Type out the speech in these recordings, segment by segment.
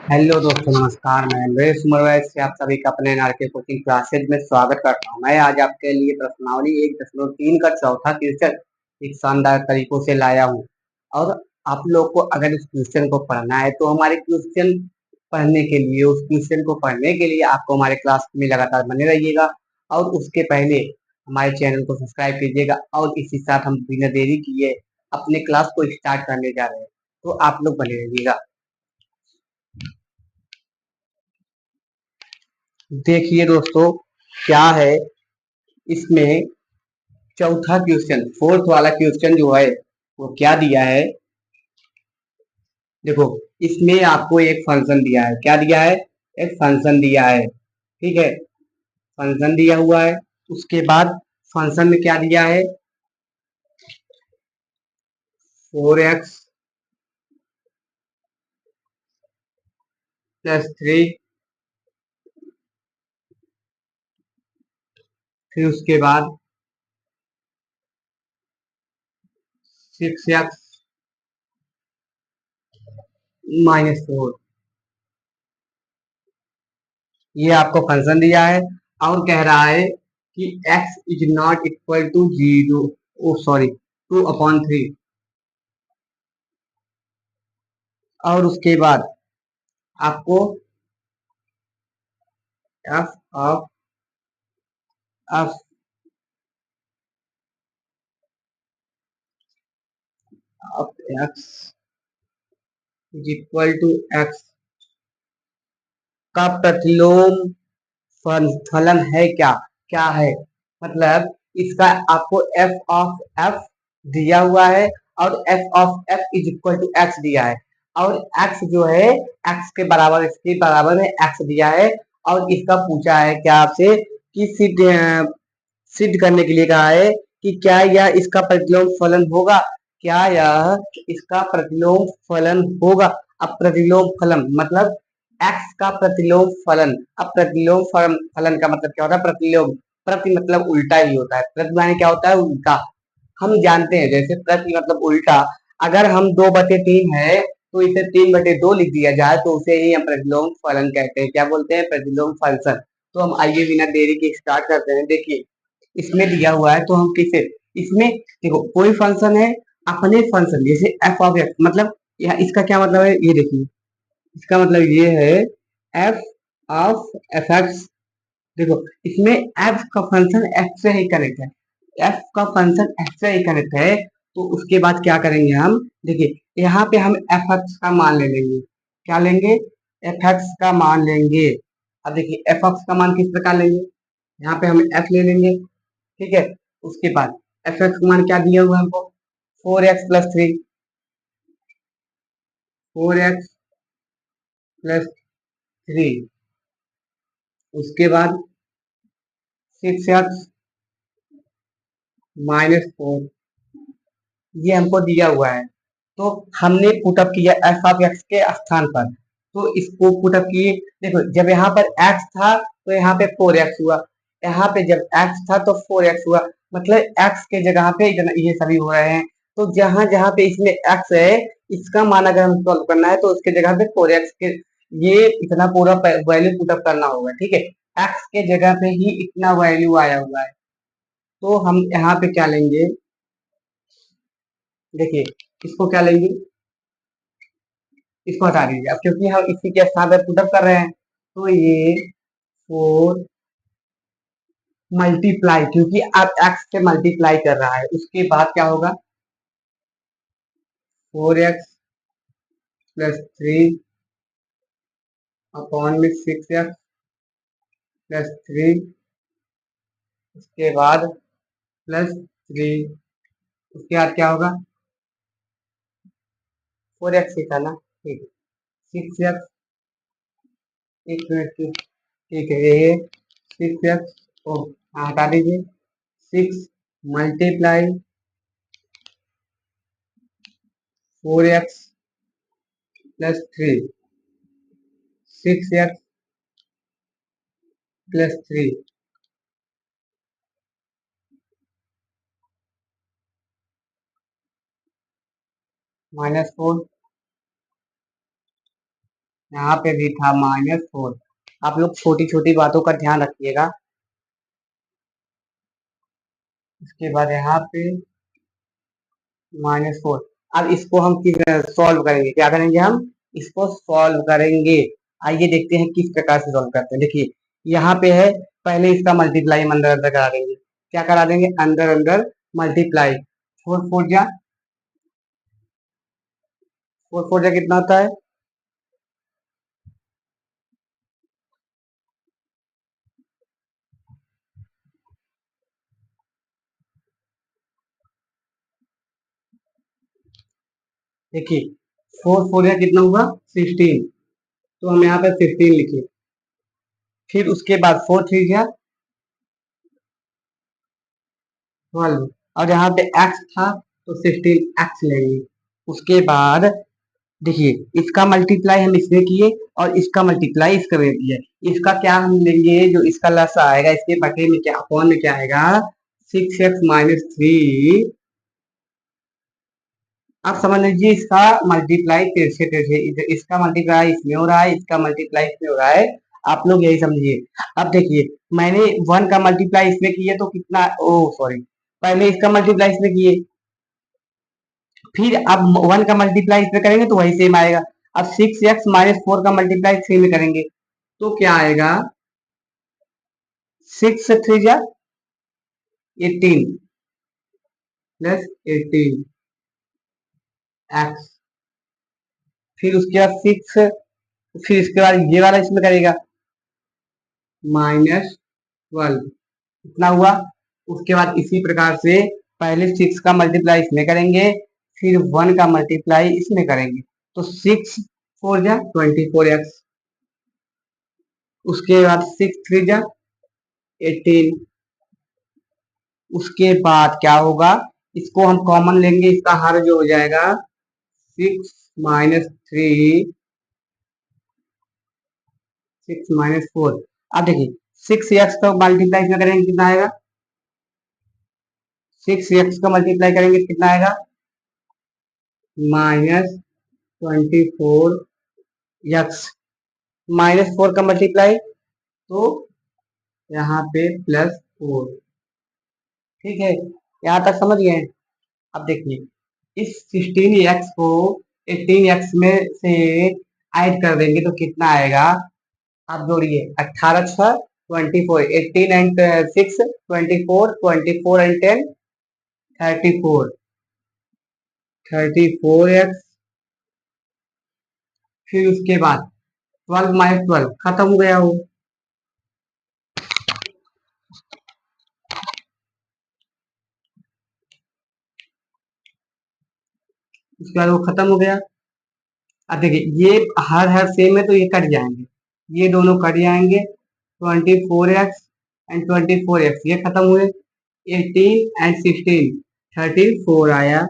Hello दोस्तों, नमस्कार। मैं नरेश मुर्वे से आप सभी का अपने एनआरके कोचिंग क्लासेज में स्वागत करता हूं। मैं आज आपके लिए प्रश्नावली 1.3 का चौथा क्वेश्चन एक शानदार तरीकों से लाया हूं। और आप लोग को अगर इस क्वेश्चन को पढ़ना है तो हमारे क्वेश्चन पढ़ने के लिए उस क्वेश्चन को पढ़ने के लिए आपको हमारे क्लास में लगातार बने रहिएगा। और उसके पहले हमारे चैनल को सब्सक्राइब कीजिएगा। और इसी साथ हम बिना देरी किए अपने क्लास को स्टार्ट करने जा रहे हैं, तो आप लोग बने रहिएगा। देखिए दोस्तों, क्या है इसमें चौथा क्वेश्चन, फोर्थ वाला क्वेश्चन जो है वो क्या दिया है। देखो, इसमें आपको एक फंक्शन दिया है। क्या दिया है? एक फंक्शन दिया है। ठीक है, फंक्शन दिया हुआ है। उसके बाद फंक्शन में क्या दिया है? 4x+3। फिर उसके बाद 6x-4। ये आपको फंक्शन दिया है और कह रहा है कि x इज not equal to 0, oh sorry, 2/3। और उसके बाद आपको f of f of x is equal to x का प्रतिलोम फलन है। क्या क्या है? मतलब इसका आपको f ऑफ f दिया हुआ है और f of f is equal to x दिया है। और x जो है x के बराबर, इसके बराबर में x दिया है। और इसका पूछा है क्या आपसे कि सिद्ध करने के लिए कहा है कि क्या यह इसका प्रतिलोम फलन होगा। क्या यह इसका प्रतिलोम फलन होगा? अब प्रतिलोम फलन मतलब x का प्रतिलोम फलन। अब प्रतिलोम फलन का मतलब क्या होता है? प्रतिलोम, प्रति मतलब उल्टा ही होता है। प्रति माने क्या होता है? उल्टा। हम जानते हैं जैसे प्रति मतलब उल्टा। अगर हम 2/3 है तो इसे 3/2 लिख दिया जाए तो उसे ही हम प्रतिलोम फलन कहते हैं। क्या बोलते हैं? प्रतिलोम फंक्शन। तो हम आइए बिना देरी के स्टार्ट करते हैं। देखिए, इसमें दिया हुआ है तो हम किसे, इसमें देखो कोई फंक्शन है, अपने फंक्शन जैसे एफ ऑफ एक्स, मतलब यह इसका क्या मतलब है ये देखिए। इसका मतलब ये है एफ ऑफ एफ एक्स। देखो, इसमें एफ का फंक्शन एफ से ही कनेक्ट है। एफ का फंक्शन एफ से ही कनेक्ट है। तो उसके बाद क्या करेंगे हम? देखिए, यहाँ पे हम एफ एक्स का मान ले लेंगे। क्या लेंगे? एफ एक्स का मान लेंगे। अब देखिए, एफ एक्स का मान किस प्रकार लेंगे? यहाँ पे हम एफ ले लेंगे। ठीक है, उसके बाद एफ एक्स का मान क्या दिया हुआ है हमको? 4x+3। 4x+3। उसके बाद 6x-4। ये हमको दिया हुआ है। तो हमने पुटअप किया एफ ऑफ एक्स के स्थान पर, तो इसको पुटअप किए। देखो, जब यहाँ पर एक्स था तो यहाँ पे 4x हुआ। यहाँ पे जब एक्स था तो 4x हुआ। मतलब एक्स के जगह पे इतना ये सभी हो रहे हैं। तो जहां जहां पे इसमें एक्स है, इसका मान अगर हम सॉल्व करना है तो उसके जगह पे 4x के ये इतना पूरा वैल्यू पुटअप करना होगा। ठीक है, एक्स के जगह पे ही इतना वैल्यू आया हुआ है। तो हम यहाँ पे क्या लेंगे? देखिए, इसको क्या लेंगे? इसको हटा दीजिए अब, क्योंकि हम इसी के स्थान पे पुटअप कर रहे हैं। तो ये 4 मल्टीप्लाई, क्योंकि आप एक्स से मल्टीप्लाई कर रहा है, उसके बाद क्या होगा? 4x+3 अपॉन में 6x+3। उसके बाद +3। उसके बाद क्या होगा? 4x ही था ना? ठीक है, 6x, एक मिनट की, ठीक है, ये 6x, ओ हटा दीजिए। 6 × 4x+3। 6x+3 -4, यहाँ पे भी था -4। आप लोग छोटी छोटी बातों का ध्यान रखिएगा। उसके बाद यहाँ पे -4। अब इसको हम किस सॉल्व करेंगे, क्या करेंगे हम इसको सॉल्व करेंगे। आइए देखते हैं किस प्रकार से सॉल्व करते हैं। देखिए यहाँ पे है, पहले इसका मल्टीप्लाई हम अंदर अंदर करा देंगे। क्या करा देंगे, अंदर अंदर मल्टीप्लाई। 4 4 कितना होता है, देखिए 4 4 कितना हुआ 16। तो हम यहाँ पे 15 लिखे। फिर उसके बाद 4 3 12, और यहाँ पे x था तो 16x लेंगे। उसके बाद देखिए इसका मल्टीप्लाई हम इसमें किए और इसका मल्टीप्लाई इसका में किया। इसका क्या हम लेंगे, जो इसका लस आएगा इसके बटे में क्या अपॉन में क्या आएगा, 6x-3। आप समझ लीजिए इसका मल्टीप्लाई तिरछे तिरछे, इसका मल्टीप्लाई इसमें हो रहा है, इसका मल्टीप्लाई इसमें हो रहा है। आप लोग यही समझिए। अब देखिए मैंने 1 का मल्टीप्लाई इसमें किया तो कितना, ओ सॉरी, पहले इसका मल्टीप्लाई इसमें किए, फिर अब 1 का मल्टीप्लाई इसमें करेंगे तो वही सेम आएगा। अब 6x-4 का मल्टीप्लाई 3 में करेंगे तो क्या आएगा, 6 3 18 +18 x। फिर उसके बाद 6, फिर इसके बाद ये वाला इसमें करेगा -12, इतना हुआ। उसके बाद इसी प्रकार से पहले 6 का मल्टीप्लाई इसमें करेंगे, फिर 1 का मल्टीप्लाई इसमें करेंगे तो 6 4 24x। उसके बाद 6 3 18। उसके बाद क्या होगा, इसको हम कॉमन लेंगे, इसका हर जो हो जाएगा 6 -4। अब देखिए 6x का मल्टीप्लाई इसमें करेंगे कितना आएगा, 6x का मल्टीप्लाई करेंगे कितना आएगा, -24x। -4 का मल्टीप्लाई तो यहाँ पे +4। ठीक है, यहाँ तक समझ गए। अब देखिए इस 16x को 18x में से ऐड कर देंगे तो कितना आएगा, आप जोड़िए 18×6 = 24, 18 एंड 6 24, 24 एंड 10 34, 34x। फिर उसके बाद 12 - 12 खत्म हो गया वो। उसके बाद वो खत्म हो गया। अब देखिए ये हर सेम है तो ये कट जाएंगे, ये दोनों कट जाएंगे। 24x एंड 24x ये खत्म हुए। 18 एंड 16 34 आया।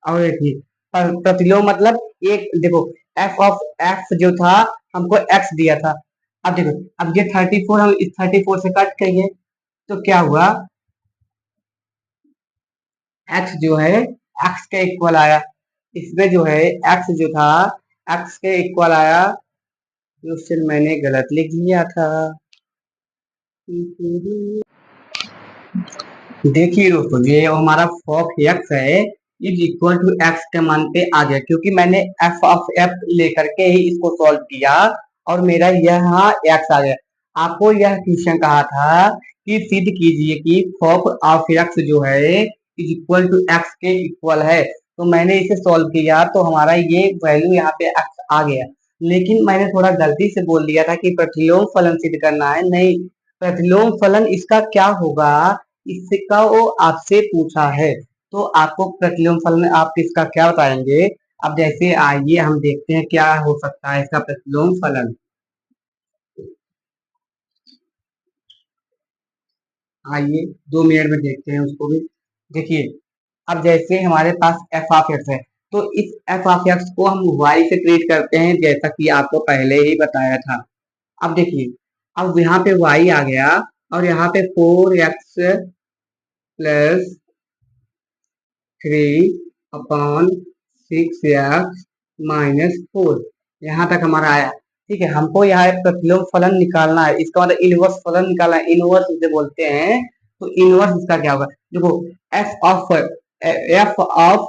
और देखिए प्रतिलोम मतलब एक देखो, एफ ऑफ एक्स जो था हमको एक्स दिया था। अब देखो अब ये 34 हम इस 34 से कट करिए तो क्या हुआ, एक्स जो है एक्स के इक्वल आया। इसमें जो है एक्स जो था एक्स के इक्वल आया। क्वेश्चन मैंने गलत लिख दिया था। देखिए दोस्तों ये हमारा फॉक एक्स है इज इक्वल टू एक्स के मान पे आ गया, क्योंकि मैंने एफ ऑफ एफ लेकर के ही इसको सॉल्व किया और मेरा यहाँ एक्स आ गया। आपको यह क्वेश्चन कहा था कि सिद्ध कीजिए कि फॉक ऑफ एक्स जो है इज इक्वल टू एक्स के इक्वल है। तो मैंने इसे सॉल्व किया तो हमारा ये वैल्यू यहाँ पे एक्स आ गया। लेकिन मैंने थोड़ा गलती से बोल दिया था कि प्रतिलोम फलन सिद्ध करना है, नहीं, प्रतिलोम फलन इसका क्या होगा इसका वो आपसे पूछा है। तो आपको प्रतिलोम फलन आप इसका क्या बताएंगे। अब जैसे आइए हम देखते हैं क्या हो सकता है इसका प्रतिलोम फलन। आइए 2 मिनट में देखते हैं उसको भी। देखिए अब जैसे हमारे पास एफ ऑफ एक्स है तो इस एफ ऑफ एक्स को हम वाई से ट्रीट करते हैं, जैसा कि आपको पहले ही बताया था। अब देखिए अब यहाँ पे वाई आ गया और यहाँ पे 4x + 3/6x - 4। यहाँ तक हमारा आया। ठीक है, हमको यहाँ एक प्रतिलोम फलन निकालना है, इसका मतलब इनवर्स फलन निकालना है, इनवर्स इसे बोलते हैं। तो इनवर्स इसका क्या होगा, देखो एफ ऑफ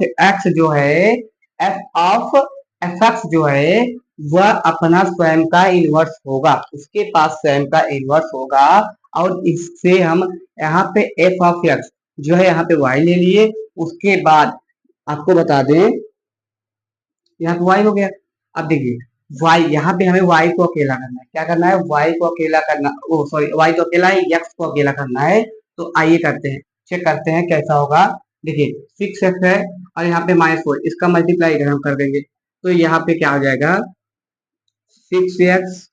एक्स जो है, एफ ऑफ एक्स जो है वह अपना स्वयं का इनवर्स होगा, उसके पास स्वयं का इनवर्स होगा। और इससे हम यहाँ पे एफ ऑफ एक्स जो है यहाँ पे वाई ले लिए, उसके बाद आपको बता दें यहाँ पे वाई हो गया। अब देखिए वाई, यहाँ पे हमें वाई को अकेला करना है, क्या करना है, वाई को अकेला करना, ओ सॉरी वाई तो अकेला है, एक्स को अकेला करना है। तो आइए करते हैं, चेक करते हैं कैसा होगा। देखिए 6x है और यहाँ पे -4, इसका मल्टीप्लाई इधर हम कर देंगे, तो यहाँ पे क्या हो जाएगा 6x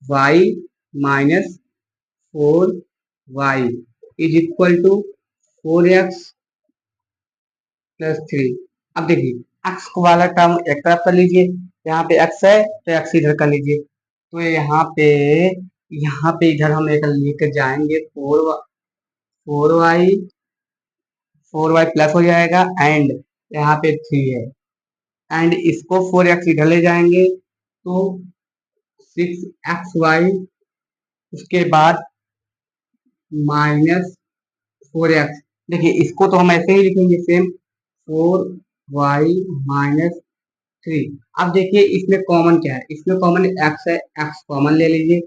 Y -4y is equal to 4x +3। अब देखिए एक्स वाला टर्म एक तरफ कर लीजिए, यहाँ पे एक्स है तो एक्स इधर कर लीजिए, तो यहाँ पे इधर हम एक लेकर जाएंगे 4y प्लस हो जाएगा, एंड यहाँ पे 3 है, एंड इसको 4x इधर ले जाएंगे तो 6xy, उसके बाद -4x। देखिए इसको तो हम ऐसे ही लिखेंगे सेम 4y-3। अब देखिए इसमें कॉमन क्या है, इसमें कॉमन x है, x कॉमन ले लीजिए,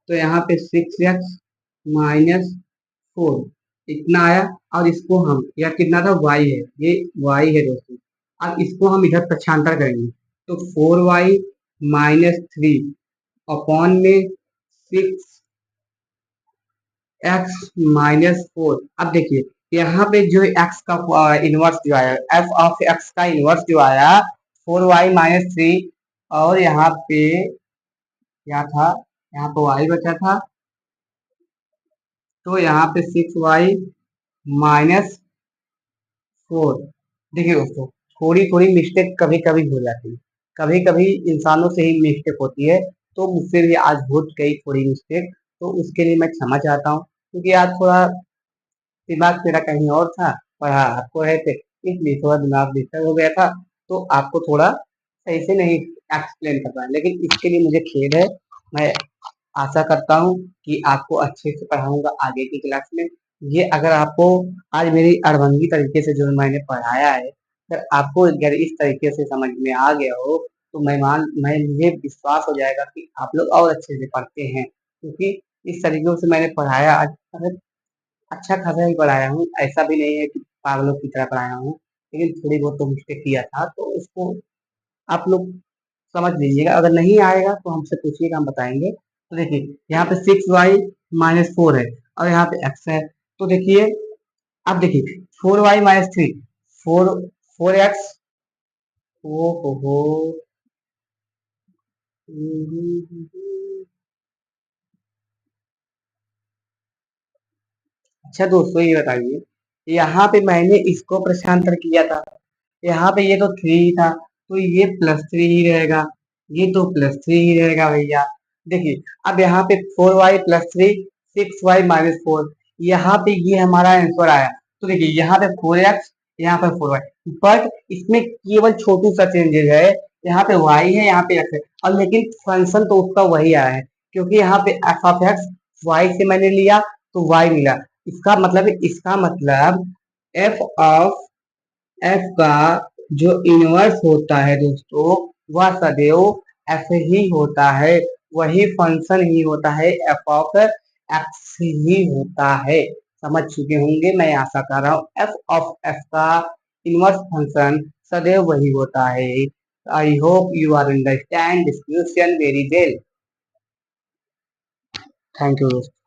तो यहाँ पे 6x-4 इतना आया, और इसको हम, यह कितना था y है, ये y है दोस्तों। अब इसको हम इधर पक्षांतर करेंगे, तो 4y-3 अपॉन में 6x-4। अब देखिए यहाँ पे जो x का इनवर्स जो आया, एफ ऑफ एक्स का इनवर्स जो आया 4y-3, और यहाँ पे क्या था, यहाँ पे y बचा था, तो यहाँ पे 6y-4। देखिए दोस्तों थोड़ी थोड़ी मिस्टेक कभी कभी हो जाती है, कभी कभी इंसानों से ही मिस्टेक होती है, तो मुझसे भी आज हो गई थोड़ी मिस्टेक, तो उसके लिए मैं क्षमा चाहता हूँ, क्योंकि आज थोड़ा दिमाग मेरा कहीं और था, और हाँ आपको है थे, इसलिए थोड़ा दिमाग डिस्टर्ब हो गया था, तो आपको थोड़ा सही से नहीं एक्सप्लेन कर पाया, लेकिन इसके लिए मुझे खेद है। मैं आशा करता हूँ कि आपको अच्छे से पढ़ाऊंगा आगे की क्लास में। ये अगर आपको आज मेरी अड़भंगी तरीके से जो मैंने पढ़ाया है, अगर आपको अगर इस तरीके से समझ में आ गया हो, तो मैं मुझे विश्वास हो जाएगा कि आप लोग और अच्छे से पढ़ते हैं, क्योंकि इस तरीके से मैंने पढ़ाया आज, अच्छा खासा ही पढ़ाया हूँ, ऐसा भी नहीं है कि पागलों की तरह पढ़ाया हूँ, लेकिन थोड़ी बहुत तो मिस्टेक किया था, तो उसको आप लोग समझ लीजिएगा। अगर नहीं आएगा तो हमसे पूछिएगा, हम बताएंगे। तो देखिए यहाँ पे 6y-4 है, और यहाँ पे x है, तो देखिए अब देखिए 4y-3, 4x, ओ हो, अच्छा दोस्तों ये बताइए, यहाँ पे मैंने इसको प्रशांतर किया था, यहाँ पे ये तो 3 था, तो ये +3 ही रहेगा, ये तो +3 ही रहेगा भैया। देखिए अब यहाँ पे 4y+3, 6y-4, यहाँ पे ये हमारा आंसर आया, तो देखिए यहाँ पे 4x, यहाँ पे 4y, बट इसमें केवल छोटू सा चेंजेस है, यहाँ पे y है, यहाँ पे x है, और लेकिन फंक्शन तो उसका वही आया है, क्योंकि यहाँ पे f(x) y से मैंने लिया तो y मिला, इसका मतलब एफ का जो इनवर्स होता है दोस्तों, वह सदैव एफ ही होता है, वही फंक्शन ही होता है, एफ ऑफ एक्स ही होता है। समझ चुके होंगे, मैं आशा कर रहा हूँ एफ ऑफ एक्स का इनवर्स फंक्शन सदैव वही होता है। I hope you are understand this question very well. Thank you दोस्तों।